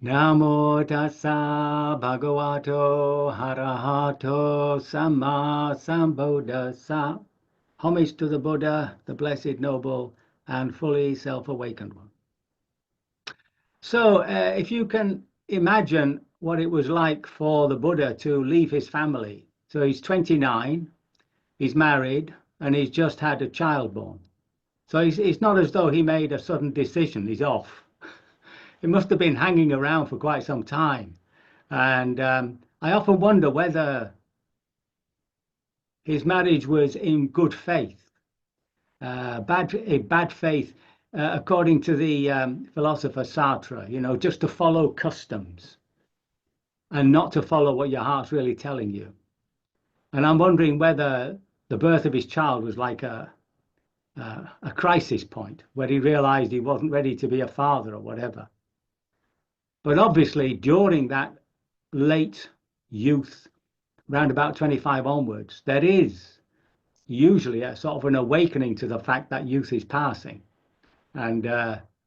Namo tassa bhagavato harahato samma sambuddhassa. Homage to the Buddha, the blessed, noble, and fully self-awakened one. So if you can imagine what it was like for the Buddha to leave his family. So he's 29, he's married, and he's just had a child born. So it's not as though he made a sudden decision, he's off. It must have been hanging around for quite some time. And I often wonder whether his marriage was in good faith. Bad faith, according to the philosopher Sartre, just to follow customs and not to follow what your heart's really telling you. And I'm wondering whether the birth of his child was like a crisis point where he realized he wasn't ready to be a father or whatever. But obviously, during that late youth, round about 25 onwards, there is usually a sort of an awakening to the fact that youth is passing. And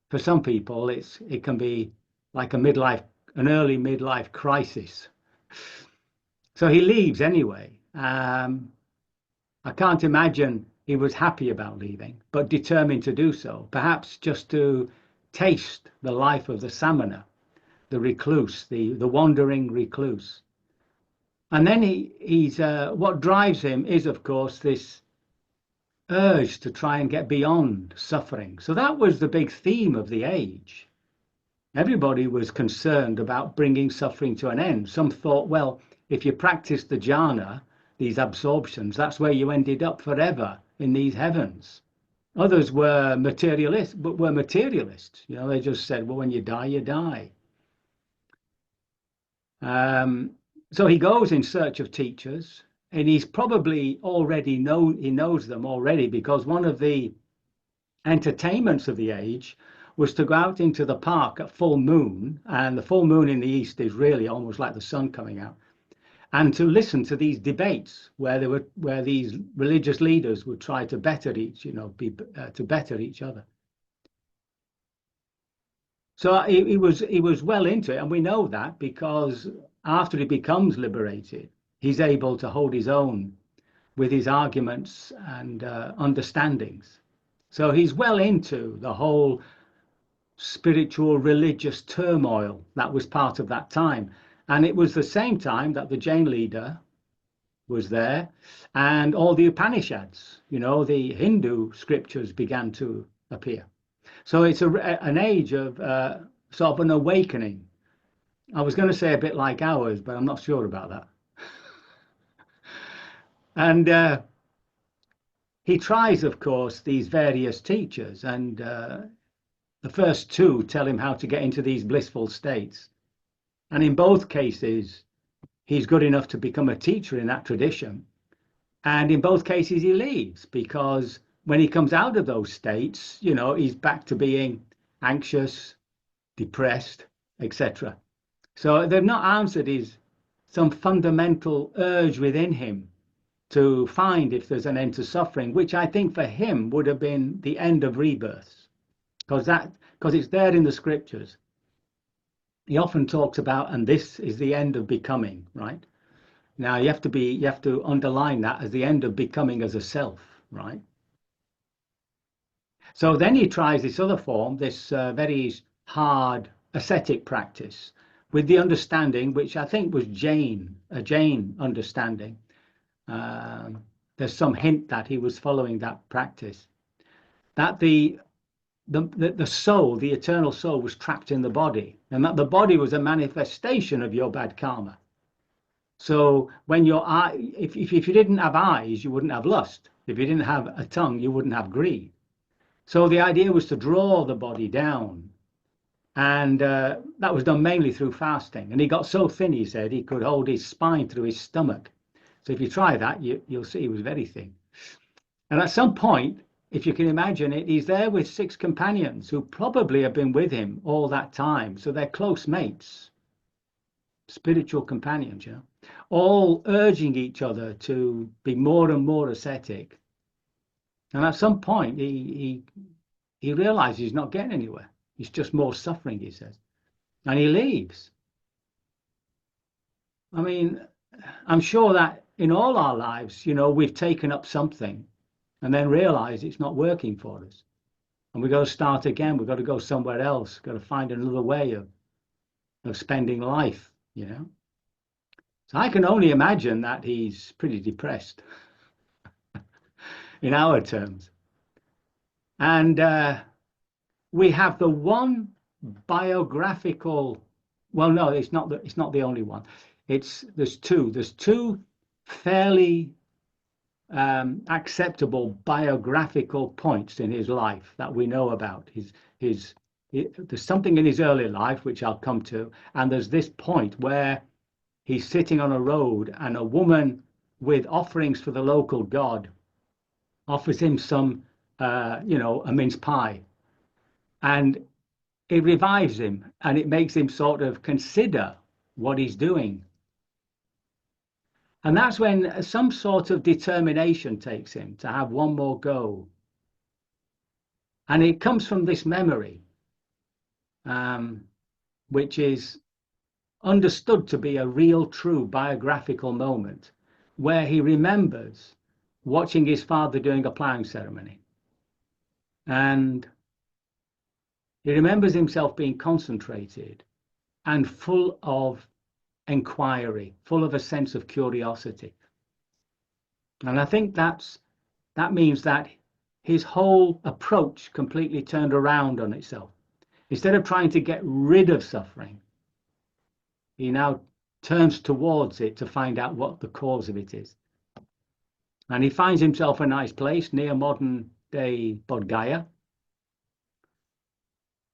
for some people, it can be like an early midlife crisis. So he leaves anyway. I can't imagine he was happy about leaving, but determined to do so, perhaps just to taste the life of the samana, the recluse, the wandering recluse. And then he's what drives him is, of course, this urge to try and get beyond suffering. So that was the big theme of the age. Everybody was concerned about bringing suffering to an end. Some thought, well, if you practiced the jhana, these absorptions, that's where you ended up forever in these heavens. Others were materialists, They just said, well, when you die, you die. So he goes in search of teachers, and he's probably he knows them already, because one of the entertainments of the age was to go out into the park at full moon, and the full moon in the east is really almost like the sun coming out, and to listen to these debates where these religious leaders would try to better each other. So he was well into it, and we know that because after he becomes liberated, he's able to hold his own with his arguments and understandings. So he's well into the whole spiritual religious turmoil that was part of that time. And it was the same time that the Jain leader was there, and all the Upanishads, the Hindu scriptures began to appear. So it's an age of sort of an awakening. I was going to say a bit like ours, but I'm not sure about that. And he tries, of course, these various teachers, and the first two tell him how to get into these blissful states. And in both cases, he's good enough to become a teacher in that tradition. And in both cases, he leaves, because when he comes out of those states, he's back to being anxious, depressed, etc. So they've not answered some fundamental urge within him to find if there's an end to suffering, which I think for him would have been the end of rebirth, because it's there in the scriptures. He often talks about, and this is the end of becoming, right? Now you have to underline that as the end of becoming as a self, right? So then he tries this other form, this very hard ascetic practice, with the understanding, which I think was a Jain understanding. There's some hint that he was following that practice, that the soul, the eternal soul, was trapped in the body, and that the body was a manifestation of your bad karma. So when if you didn't have eyes, you wouldn't have lust. If you didn't have a tongue, you wouldn't have greed. So the idea was to draw the body down, and that was done mainly through fasting. And he got so thin, he said, he could hold his spine through his stomach. So if you try that, you'll see he was very thin. And at some point, if you can imagine it, he's there with 6 companions who probably have been with him all that time. So they're close mates, spiritual companions, all urging each other to be more and more ascetic. And at some point, he realizes he's not getting anywhere. It's just more suffering, he says. and he leaves. I mean, I'm sure that in all our lives, we've taken up something and then realize it's not working for us. And we've got to start again. We've got to go somewhere else. Got to find another way of spending life. So I can only imagine that he's pretty depressed in our terms. And we have the one biographical, well, no, it's not the only one. There's two fairly acceptable biographical points in his life that we know about. There's something in his early life which I'll come to, and there's this point where he's sitting on a road and a woman with offerings for the local god offers him some a mince pie, and it revives him and it makes him sort of consider what he's doing. And that's when some sort of determination takes him to have one more go. And it comes from this memory, which is understood to be a real, true biographical moment, where he remembers watching his father doing a ploughing ceremony. And he remembers himself being concentrated and full of inquiry, full of a sense of curiosity. And I think that means that his whole approach completely turned around on itself. Instead of trying to get rid of suffering, he now turns towards it to find out what the cause of it is. And he finds himself a nice place near modern day Bodh Gaya.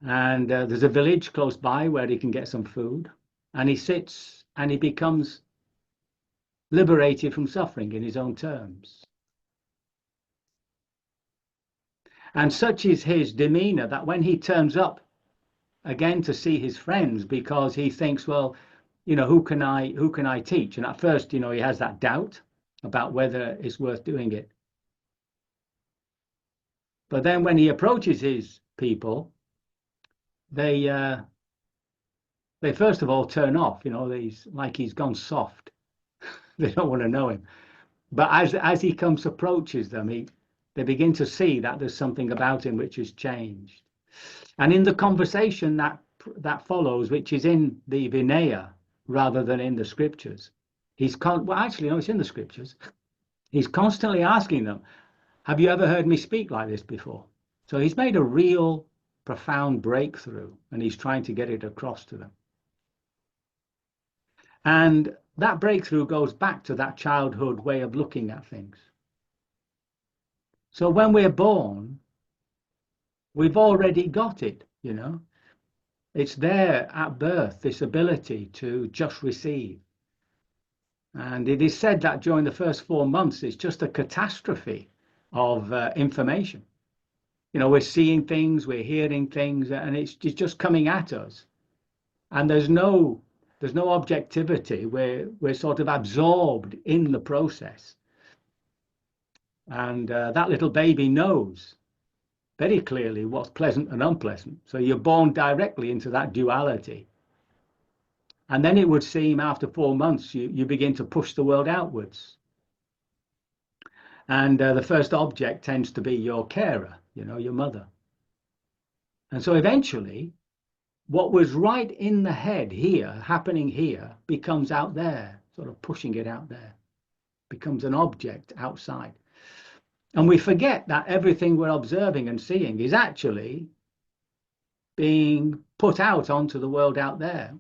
And there's a village close by where he can get some food. And he sits and he becomes liberated from suffering in his own terms. And such is his demeanor that when he turns up again to see his friends, because he thinks, well, who can I teach? And at first, he has that doubt about whether it's worth doing it. But then when he approaches his people, they first of all turn off. He's gone soft. They don't want to know him. But as he approaches them, they begin to see that there's something about him which has changed. And in the conversation that follows, which is in the Vinaya rather than in the scriptures, it's in the scriptures. He's constantly asking them, have you ever heard me speak like this before? So he's made a real profound breakthrough, and he's trying to get it across to them. And that breakthrough goes back to that childhood way of looking at things. So when we're born, we've already got it, It's there at birth, this ability to just receive. And it is said that during the first 4 months, it's just a catastrophe of information. We're seeing things, we're hearing things, and it's just coming at us. And there's no objectivity. We're sort of absorbed in the process. And that little baby knows very clearly what's pleasant and unpleasant. So you're born directly into that duality. And then it would seem after 4 months, you begin to push the world outwards. And the first object tends to be your carer, your mother. And so eventually, what was right in the head here, happening here, becomes out there, sort of pushing it out there, becomes an object outside. And we forget that everything we're observing and seeing is actually being put out onto the world out there.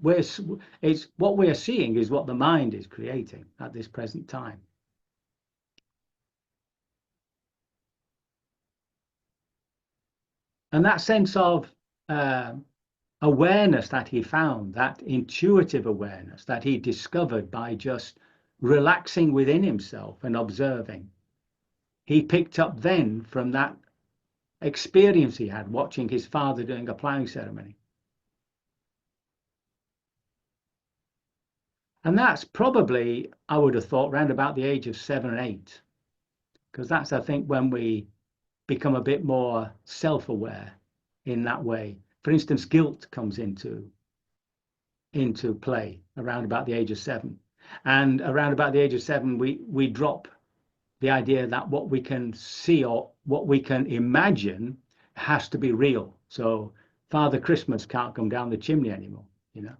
It's what we're seeing is what the mind is creating at this present time. And that sense of awareness that he found, that intuitive awareness that he discovered by just relaxing within himself and observing, he picked up then from that experience he had watching his father doing a ploughing ceremony. And that's probably, I would have thought, around about the age of 7 and 8, because that's, I think, when we become a bit more self-aware in that way. For instance, guilt comes into into play around about the age of 7. And around about the age of 7, we drop the idea that what we can see or what we can imagine has to be real. So Father Christmas can't come down the chimney anymore, you know.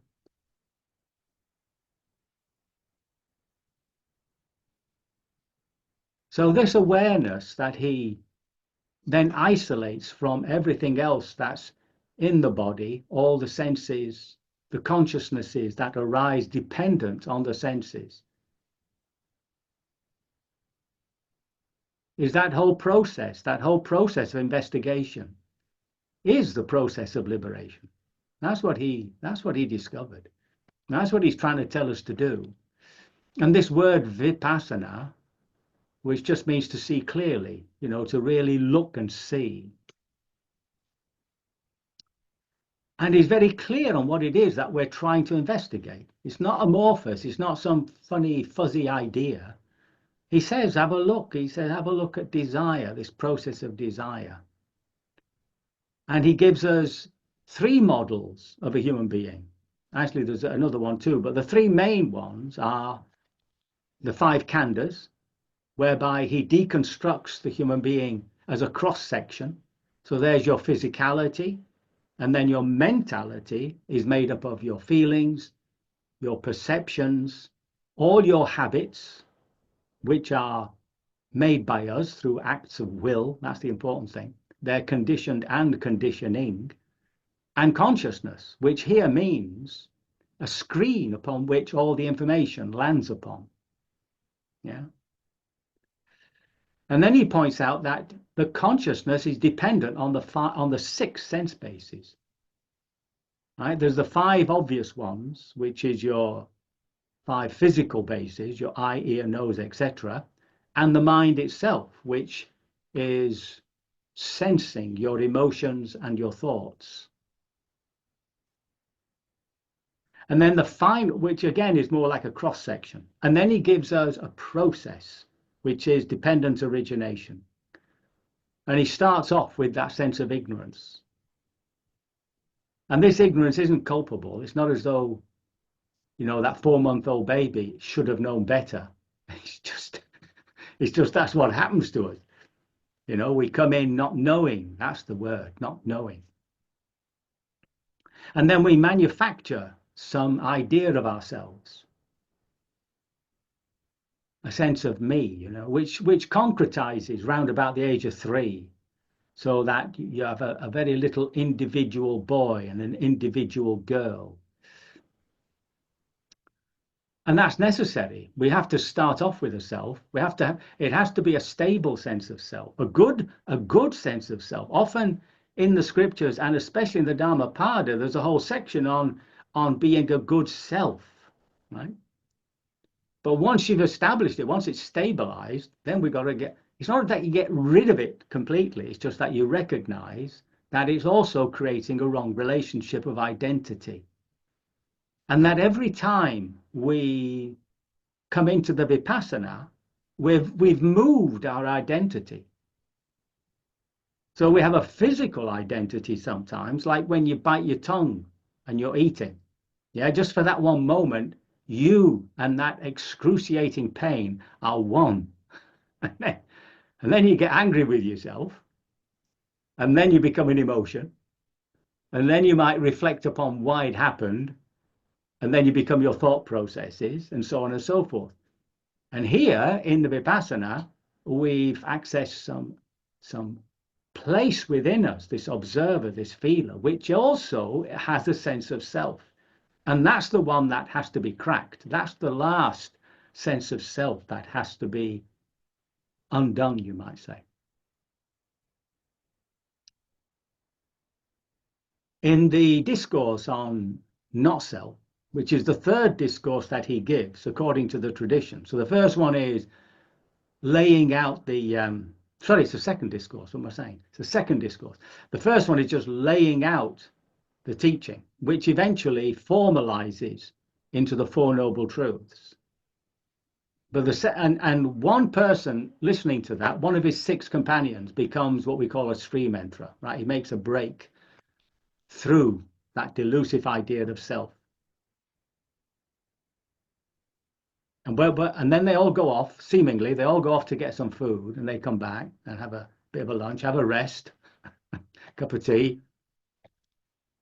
So this awareness that he then isolates from everything else that's in the body, all the senses, the consciousnesses that arise dependent on the senses, is that whole process of investigation is the process of liberation. That's what he discovered. That's what he's trying to tell us to do. And this word vipassana, which just means to see clearly, you know, to really look and see. And he's very clear on what it is that we're trying to investigate. It's not amorphous. It's not some funny, fuzzy idea. He says, have a look. He says, have a look at desire, this process of desire. And he gives us 3 models of a human being. Actually, there's another one too, but the 3 main ones are the 5 khandhas, whereby he deconstructs the human being as a cross section. So there's your physicality, and then your mentality is made up of your feelings, your perceptions, all your habits, which are made by us through acts of will. That's the important thing. They're conditioned and conditioning, and consciousness, which here means a screen upon which all the information lands upon. Yeah. And then he points out that the consciousness is dependent on the 6 sense bases. Right? There's the 5 obvious ones, which is your 5 physical bases, your eye, ear, nose, etc., and the mind itself, which is sensing your emotions and your thoughts. And then the final, which again is more like a cross section. And then he gives us a process, which is dependent origination. And he starts off with that sense of ignorance. And this ignorance isn't culpable. It's not as though, you know, that 4-month-old baby should have known better. It's just that's what happens to us. You know, we come in not knowing. That's the word, not knowing. And then we manufacture some idea of ourselves, a sense of me, you know, which concretizes round about the age of 3, so that you have a very little individual boy and an individual girl. And that's necessary. We have to start off with a self. We have to it has to be a stable sense of self, a good sense of self. Often in the scriptures, and especially in the Dhammapada, there's a whole section on being a good self, right? But once you've established it, once it's stabilized, then we've got to get, it's not that you get rid of it completely, it's just that you recognize that it's also creating a wrong relationship of identity. And that every time we come into the vipassana, we've moved our identity. So we have a physical identity sometimes, like when you bite your tongue and you're eating. Yeah, just for that one moment, you and that excruciating pain are one. And then you get angry with yourself, and then you become an emotion, and then you might reflect upon why it happened, and then you become your thought processes, and so on and so forth. And here in the Vipassana, we've accessed some place within us, this observer, this feeler, which also has a sense of self. And that's the one that has to be cracked. That's the last sense of self that has to be undone, you might say. In the discourse on not self, which is the 3rd discourse that he gives according to the tradition. So the first one is laying out the, sorry, it's the 2nd discourse, what am I saying? It's the 2nd discourse. The first one is just laying out the teaching, which eventually formalizes into the 4 Noble Truths. But and one person listening to that, one of his 6 companions, becomes what we call a stream enterer, right? He makes a break through that delusive idea of self. And then they all go off, seemingly, they all go off to get some food and they come back and have a bit of a lunch, have a rest, cup of tea.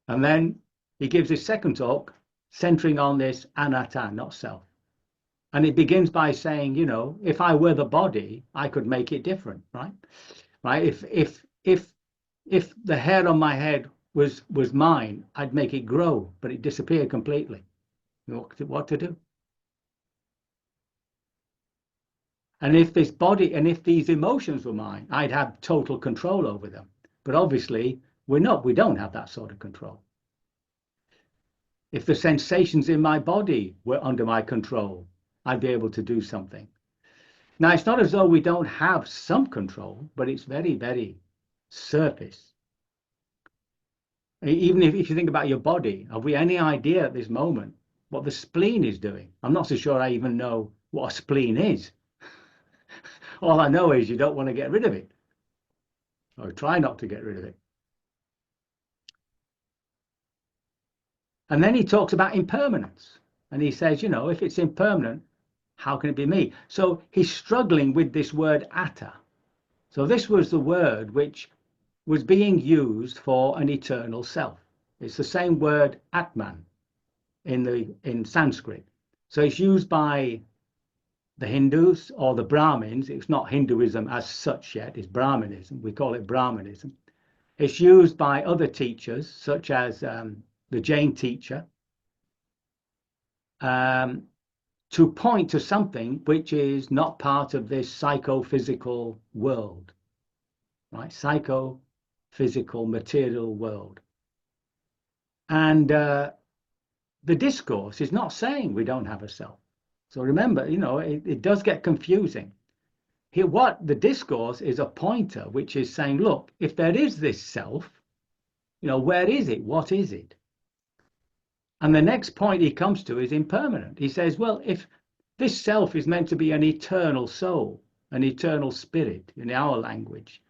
And then he gives his second talk centering on this anatta, not self. And it begins by saying, if I were the body, I could make it different, right? Right? If the hair on my head was mine, I'd make it grow, but it disappeared completely. What to do? And if this body and if these emotions were mine, I'd have total control over them. But obviously, we don't have that sort of control. If the sensations in my body were under my control, I'd be able to do something. Now, it's not as though we don't have some control, but it's very, very surface. Even if you think about your body, have we any idea at this moment what the spleen is doing? I'm not so sure I even know what a spleen is. All I know is you don't want to get rid of it, or try not to get rid of it. And then he talks about impermanence. And he says, if it's impermanent, how can it be me? So he's struggling with this word atta. So this was the word which was being used for an eternal self. It's the same word Atman in Sanskrit. So it's used by the Hindus or the Brahmins. It's not Hinduism as such yet, it's Brahmanism. We call it Brahmanism. It's used by other teachers, such as the Jain teacher, to point to something which is not part of this psychophysical world, right? Psychophysical material world. And the discourse is not saying we don't have a self. So remember, it does get confusing. Here, what the discourse is a pointer, which is saying, look, if there is this self, where is it? What is it? And the next point he comes to is impermanent. He says, well, if this self is meant to be an eternal soul, an eternal spirit in our language,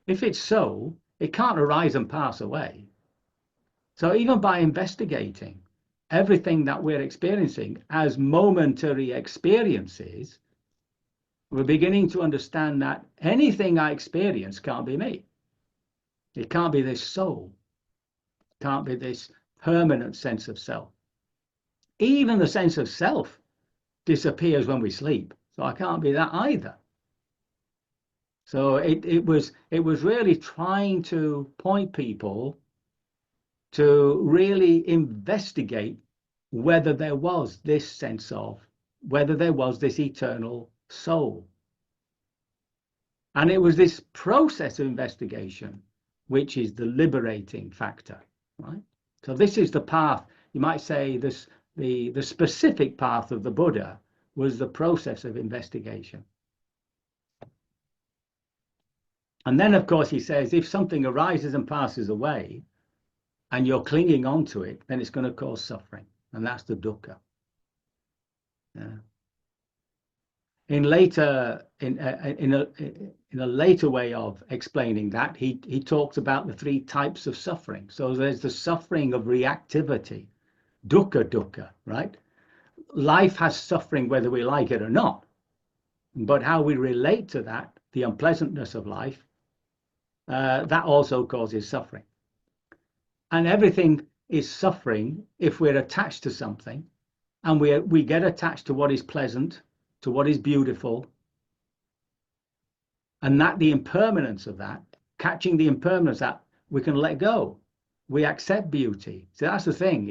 if it's so, it can't arise and pass away. So even by investigating everything that we're experiencing as momentary experiences, we're beginning to understand that anything I experience can't be me. It can't be this soul. It can't be this permanent sense of self. Even the sense of self disappears when we sleep. So I can't be that either. So it was really trying to point people to really investigate whether there was this sense of, whether there was this eternal soul. And it was this process of investigation which is the liberating factor, right? So this is the path, you might say this, the specific path of the Buddha was the process of investigation. And then, of course, he says, if something arises and passes away, and you're clinging on to it, then it's going to cause suffering. And that's the dukkha. Yeah. In a later way of explaining that, he talks about the three types of suffering. So there's the suffering of reactivity, dukkha, right? Life has suffering whether we like it or not. But how we relate to that, the unpleasantness of life, that also causes suffering. And everything is suffering if we're attached to something, and we get attached to what is pleasant, to what is beautiful, and that the impermanence of that, catching the impermanence that we can let go. We accept beauty. So that's the thing,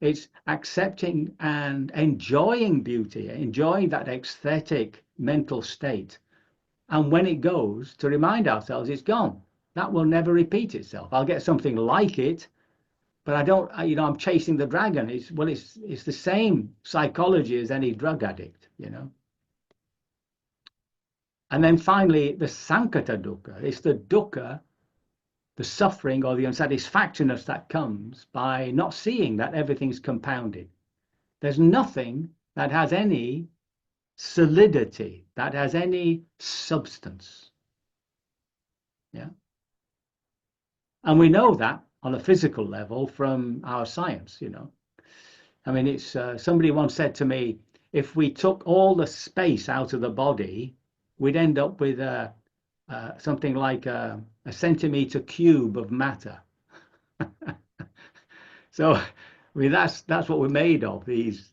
it's accepting and enjoying beauty, enjoying that aesthetic mental state. And when it goes, to remind ourselves it's gone. That will never repeat itself. I'll get something like it, but I'm chasing the dragon. It's the same psychology as any drug addict, And then finally, the sankata dukkha. It's the dukkha, the suffering or the unsatisfactoriness that comes by not seeing that everything's compounded. There's nothing that has any solidity, that has any substance. Yeah. And we know that on a physical level from our science, I mean, it's somebody once said to me, if we took all the space out of the body, we'd end up with something like a centimeter cube of matter. So, I mean, that's what we're made of, these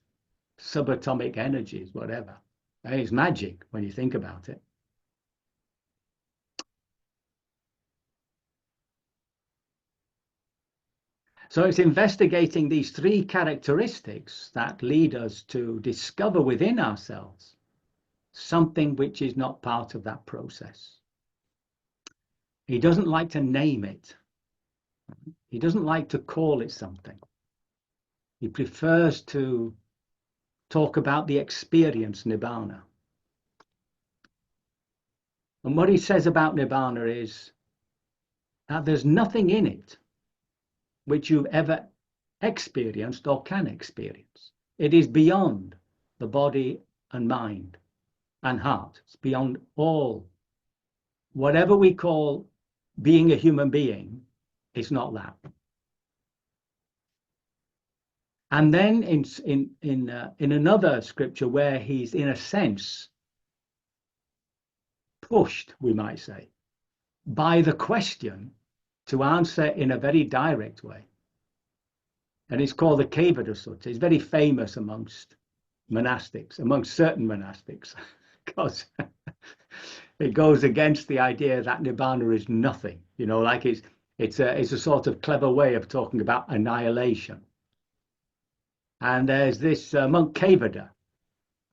subatomic energies, whatever. And it's magic when you think about it. So it's investigating these three characteristics that lead us to discover within ourselves something which is not part of that process. He doesn't like to name it. He doesn't like to call it something. He prefers to talk about the experience nibbana. And what he says about nibbana is that there's nothing in it which you've ever experienced or can experience. It is beyond the body and mind and heart. It's beyond all. Whatever we call being a human being, it's not that. And then in another scripture where he's in a sense pushed, we might say, by the question to answer in a very direct way. And it's called the Kevada Sutta. It's very famous amongst monastics, amongst certain monastics, because it goes against the idea that nibbana is nothing. You know, like it's a sort of clever way of talking about annihilation. And there's this monk Kevada,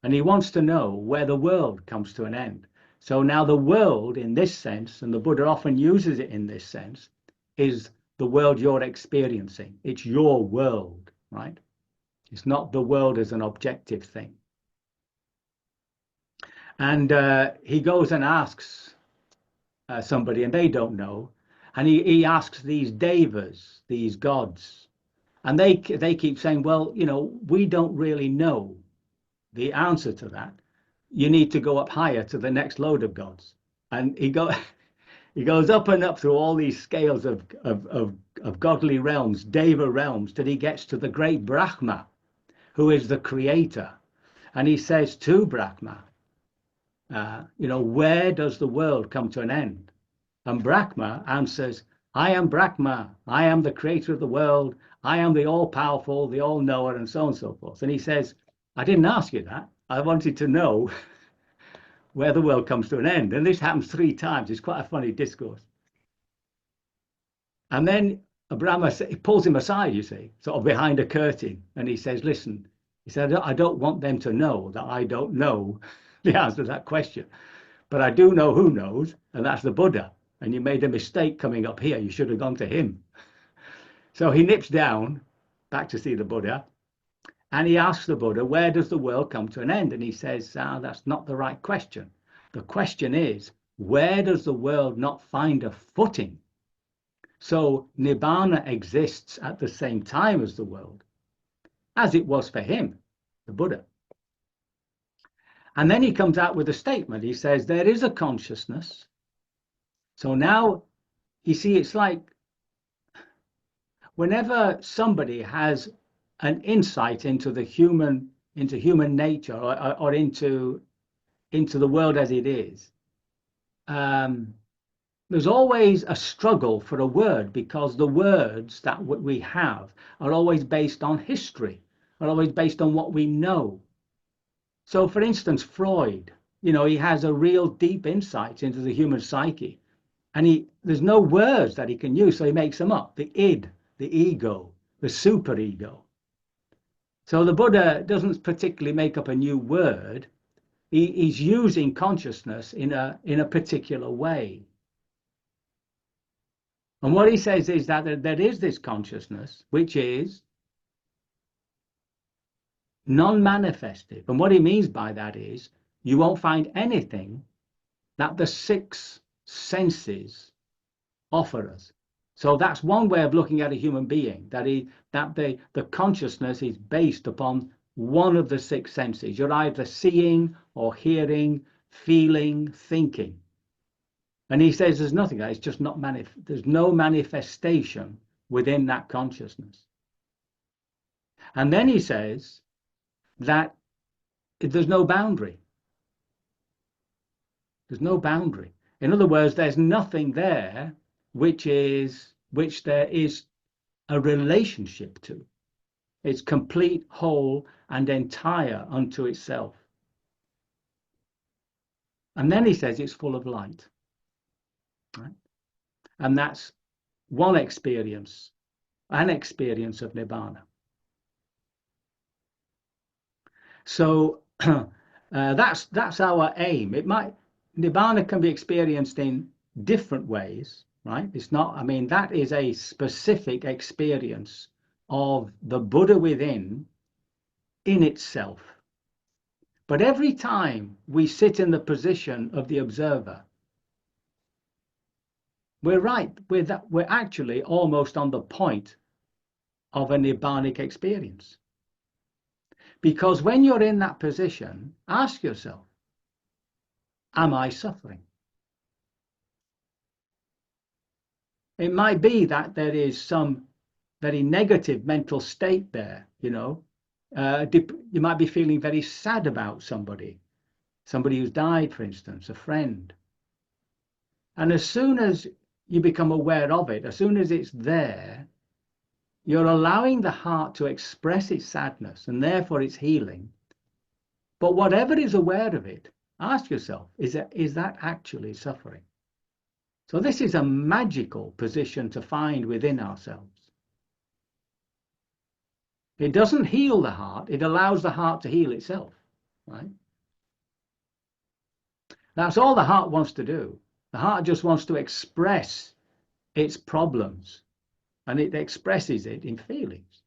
and he wants to know where the world comes to an end. So now the world in this sense, and the Buddha often uses it in this sense, is the world you're experiencing. It's your world, right? It's not the world as an objective thing. And he goes and asks somebody, and they don't know. And he asks these devas, these gods, and they keep saying, well, you know, we don't really know the answer to that. You need to go up higher to the next load of gods. And he goes up and up through all these scales of godly realms, deva realms, till he gets to the great Brahma, who is the creator. And he says to Brahma, you know, where does the world come to an end? And Brahma answers, I am Brahma. I am the creator of the world. I am the all-powerful, the all-knower, and so on and so forth. And he says, I didn't ask you that. I wanted to know where the world comes to an end. And this happens 3 times. It's quite a funny discourse. And then Brahma pulls him aside, you see, sort of behind a curtain. And he says, listen, he said, I don't want them to know that I don't know the answer to that question. But I do know who knows, and that's the Buddha. And you made a mistake coming up here. You should have gone to him. So he nips down back to see the Buddha. And he asks the Buddha, where does the world come to an end? And he says, that's not the right question. The question is, where does the world not find a footing? So Nibbana exists at the same time as the world, as it was for him, the Buddha. And then he comes out with a statement. He says, there is a consciousness. So now, you see, it's like whenever somebody has an insight into human nature or into the world as it is, there's always a struggle for a word, because the words that we have are always based on history, are always based on what we know. So, for instance, Freud, you know, he has a real deep insight into the human psyche, and there's no words that he can use, so he makes them up. The id, the ego, the superego. So the Buddha doesn't particularly make up a new word. He's using consciousness in a particular way. And what he says is that there is this consciousness, which is non-manifestive. And what he means by that is you won't find anything that the 6 senses offer us. So that's one way of looking at a human being, that the consciousness is based upon one of the 6 senses. You're either seeing or hearing, feeling, thinking. And he says there's nothing, it's just not there's no manifestation within that consciousness. And then he says that there's no boundary. There's no boundary. In other words, there's nothing there which there is a relationship to. It's complete, whole, and entire unto itself. And then he says it's full of light. Right? And that's one experience, an experience of Nibbana. So that's our aim. Nibbana can be experienced in different ways, right? It's not, I mean, that is a specific experience of the Buddha within in itself. But every time we sit in the position of the observer, we're right. We're actually almost on the point of a Nibbanic experience. Because when you're in that position, ask yourself, am I suffering? It might be that there is some very negative mental state there, you know. You might be feeling very sad about somebody who's died, for instance, a friend. And as soon as you become aware of it, as soon as it's there, you're allowing the heart to express its sadness and therefore its healing. But whatever is aware of it, ask yourself, is that actually suffering? So this is a magical position to find within ourselves. It doesn't heal the heart, it allows the heart to heal itself, right? That's all the heart wants to do. The heart just wants to express its problems, and it expresses it in feelings.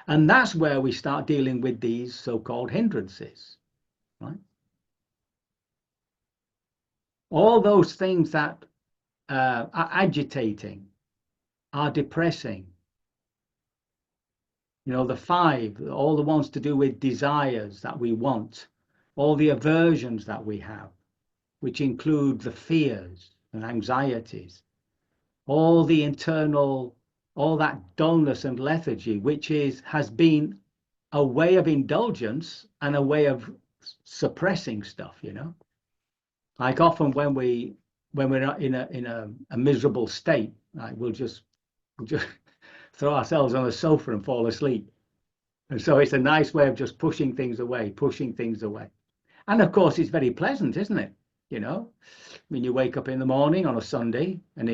And that's where we start dealing with these so-called hindrances, right? All those things that are agitating, are depressing. You know, the five, all the ones to do with desires that we want, all the aversions that we have, which include the fears and anxieties, all the internal, all that dullness and lethargy, which has been a way of indulgence and a way of suppressing stuff, you know. Like often when we're in a miserable state, like we'll just throw ourselves on the sofa and fall asleep. And so it's a nice way of just pushing things away. And of course, it's very pleasant, isn't it? You know, when you wake up in the morning on a Sunday and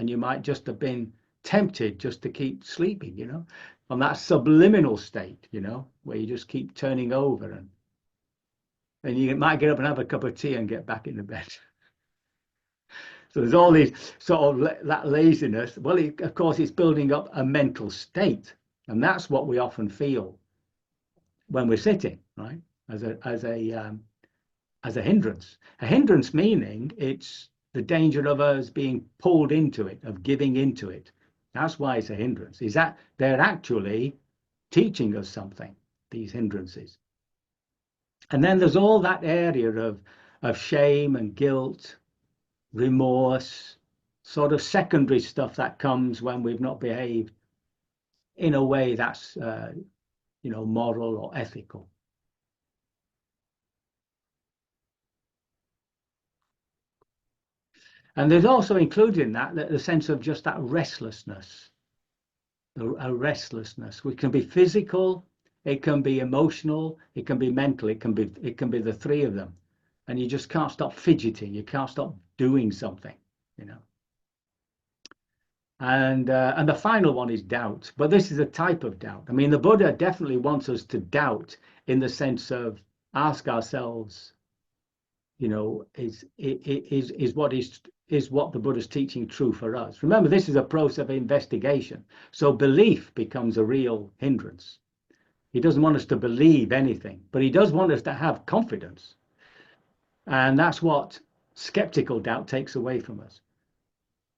you might just have been tempted just to keep sleeping, you know, on that subliminal state, you know, where you just keep turning over and you might get up and have a cup of tea and get back into bed. So there's all these sort of that laziness. Well, of course, it's building up a mental state, and that's what we often feel when we're sitting, right? As a hindrance. A hindrance meaning it's the danger of us being pulled into it, of giving into it. That's why it's a hindrance. Is that they're actually teaching us something, these hindrances. And then there's all that area of shame and guilt, remorse, sort of secondary stuff that comes when we've not behaved in a way that's you know, moral or ethical. And there's also included in that the sense of just that restlessness, a restlessness, which can be physical, it can be emotional, it can be mental, it can be the three of them. And you just can't stop fidgeting, you can't stop doing something, you know. And the final one is doubt, but this is a type of doubt. I mean, the Buddha definitely wants us to doubt in the sense of ask ourselves, you know, is what the Buddha's teaching true for us? Remember, this is a process of investigation. So belief becomes a real hindrance. He doesn't want us to believe anything, but he does want us to have confidence. And that's what skeptical doubt takes away from us.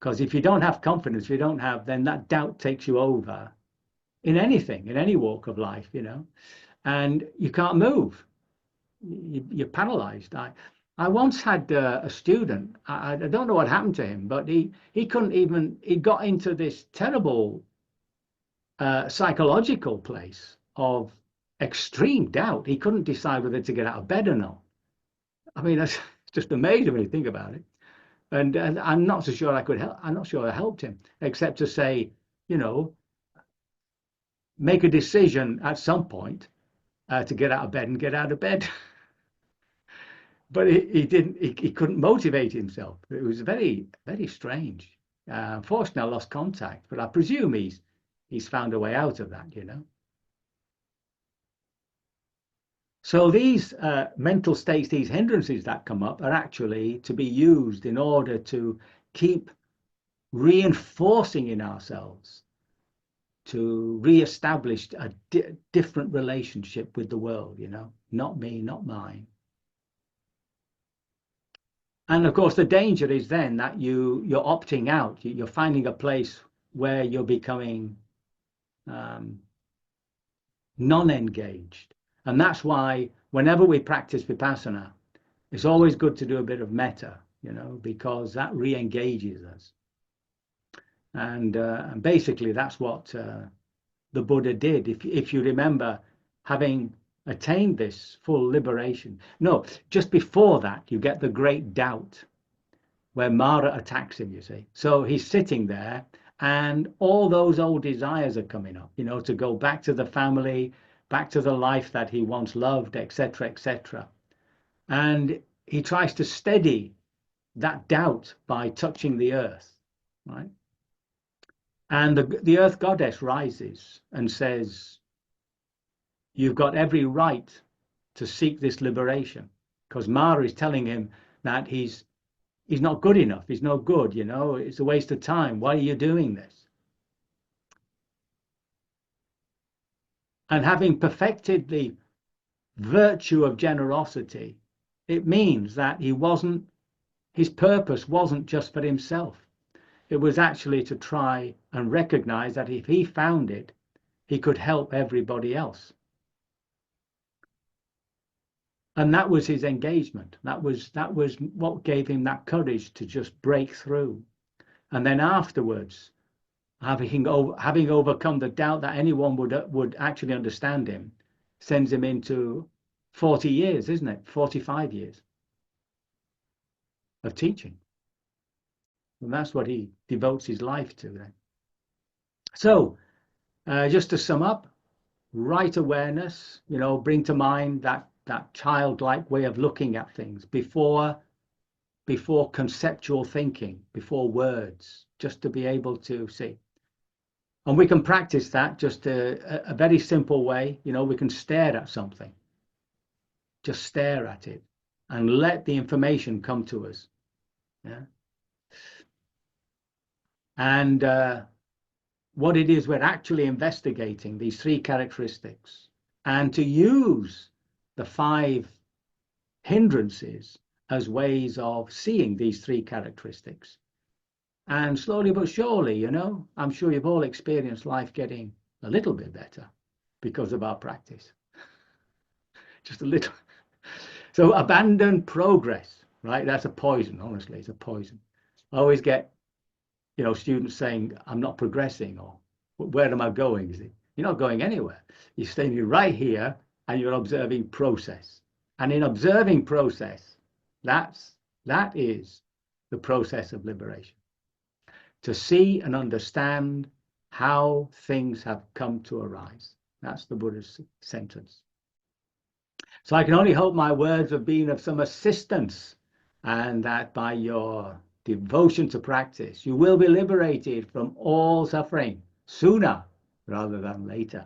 Because if you don't have confidence, then that doubt takes you over in anything, in any walk of life, you know, and you can't move. You're paralyzed. I once had a student, I don't know what happened to him, but he couldn't even, he got into this terrible psychological place of extreme doubt. He couldn't decide whether to get out of bed or not. I mean, that's just amazing when you think about it. And I'm not so sure I could help. I'm not sure I helped him, except to say, you know, make a decision at some point to get out of bed and get out of bed. But he didn't. He couldn't motivate himself. It was very, very strange. Unfortunately, I lost contact, but I presume he's found a way out of that. You know. So these mental states, these hindrances that come up, are actually to be used in order to keep reinforcing in ourselves to re-establish a different relationship with the world. You know, not me, not mine. And of course, the danger is then that you're opting out. You're finding a place where you're becoming um, non-engaged, and that's why whenever we practice vipassana, it's always good to do a bit of metta, you know, because that re-engages us. And basically, that's what the Buddha did. If you remember, having attained this full liberation, no, just before that, you get the great doubt where Mara attacks him, you see. So he's sitting there and all those old desires are coming up, you know, to go back to the family, back to the life that he once loved, etc., etc. And he tries to steady that doubt by touching the earth, right? And the earth goddess rises and says, you've got every right to seek this liberation, because Mara is telling him that he's not good enough. He's no good, you know, it's a waste of time. Why are you doing this? And having perfected the virtue of generosity, it means that his purpose wasn't just for himself. It was actually to try and recognize that if he found it, he could help everybody else. And that was his engagement. That was what gave him that courage to just break through. And then afterwards, having overcome the doubt that anyone would actually understand him, sends him into 40 years, isn't it? 45 years of teaching. And that's what he devotes his life to then. So just to sum up, right awareness, you know, bring to mind that childlike way of looking at things before conceptual thinking, before words, just to be able to see. And we can practice that just a very simple way. You know, we can stare at something, just stare at it and let the information come to us. Yeah. And what it is we're actually investigating, these three characteristics, and to use the 5 hindrances as ways of seeing these 3 characteristics. And slowly but surely, you know, I'm sure you've all experienced life getting a little bit better because of our practice. Just a little. So abandon progress, right? That's a poison, honestly, it's a poison. I always get, you know, students saying, I'm not progressing, or where am I going? You're not going anywhere. You're staying right here and you're observing process. And in observing process, that is the process of liberation. To see and understand how things have come to arise. That's the Buddha's sentence. So I can only hope my words have been of some assistance, and that by your devotion to practice, you will be liberated from all suffering sooner rather than later.